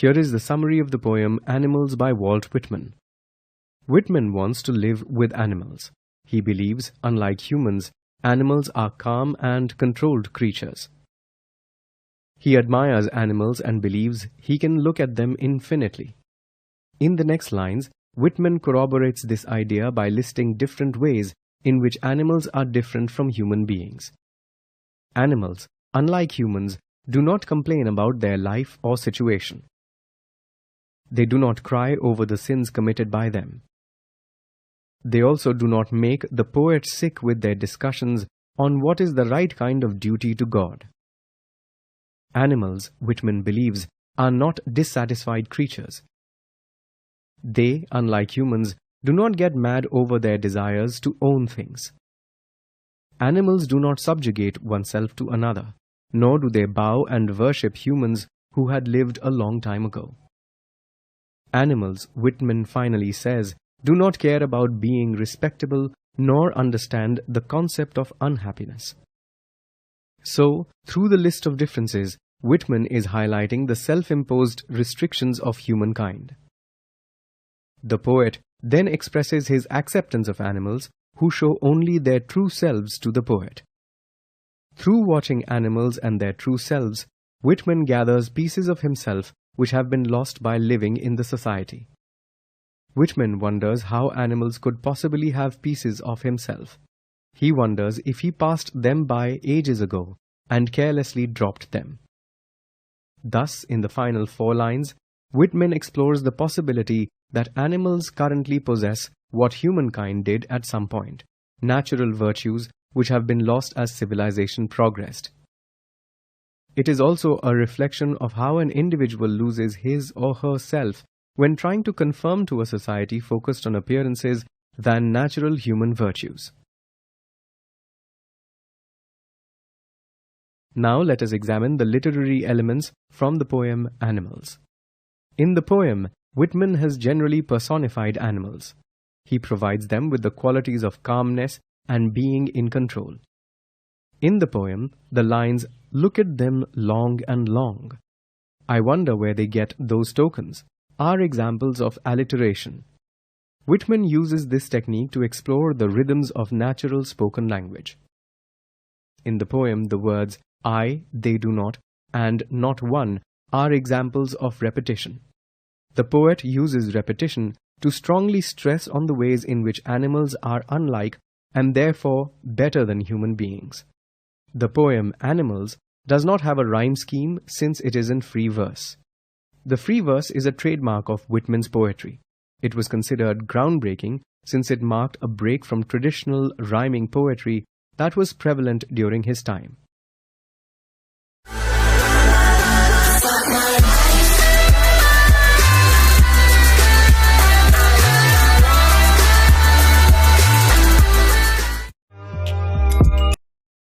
Here is the summary of the poem Animals by Walt Whitman. Whitman wants to live with animals. He believes, unlike humans, animals are calm and controlled creatures. He admires animals and believes he can look at them infinitely. In the next lines, Whitman corroborates this idea by listing different ways in which animals are different from human beings. Animals, unlike humans, do not complain about their life or situation. They do not cry over the sins committed by them. They also do not make the poet sick with their discussions on what is the right kind of duty to God. Animals, Whitman believes, are not dissatisfied creatures. They, unlike humans, do not get mad over their desires to own things. Animals do not subjugate oneself to another, nor do they bow and worship humans who had lived a long time ago. Animals, Whitman finally says, do not care about being respectable nor understand the concept of unhappiness. So, through the list of differences, Whitman is highlighting the self-imposed restrictions of humankind. The poet then expresses his acceptance of animals who show only their true selves to the poet. Through watching animals and their true selves, Whitman gathers pieces of himself which have been lost by living in the society. Whitman wonders how animals could possibly have pieces of himself. He wonders if he passed them by ages ago and carelessly dropped them. Thus, in the final 4 lines, Whitman explores the possibility that animals currently possess what humankind did at some point, natural virtues which have been lost as civilization progressed. It is also a reflection of how an individual loses his or her self when trying to conform to a society focused on appearances than natural human virtues. Now let us examine the literary elements from the poem Animals. In the poem, Whitman has generally personified animals. He provides them with the qualities of calmness and being in control. In the poem, the lines, "Look at them long and long. I wonder where they get those tokens," are examples of alliteration. Whitman uses this technique to explore the rhythms of natural spoken language. In the poem, the words "I," "they do not," and "not one" are examples of repetition. The poet uses repetition to strongly stress on the ways in which animals are unlike and therefore better than human beings. The poem Animals does not have a rhyme scheme since it is in free verse. The free verse is a trademark of Whitman's poetry. It was considered groundbreaking since it marked a break from traditional rhyming poetry that was prevalent during his time.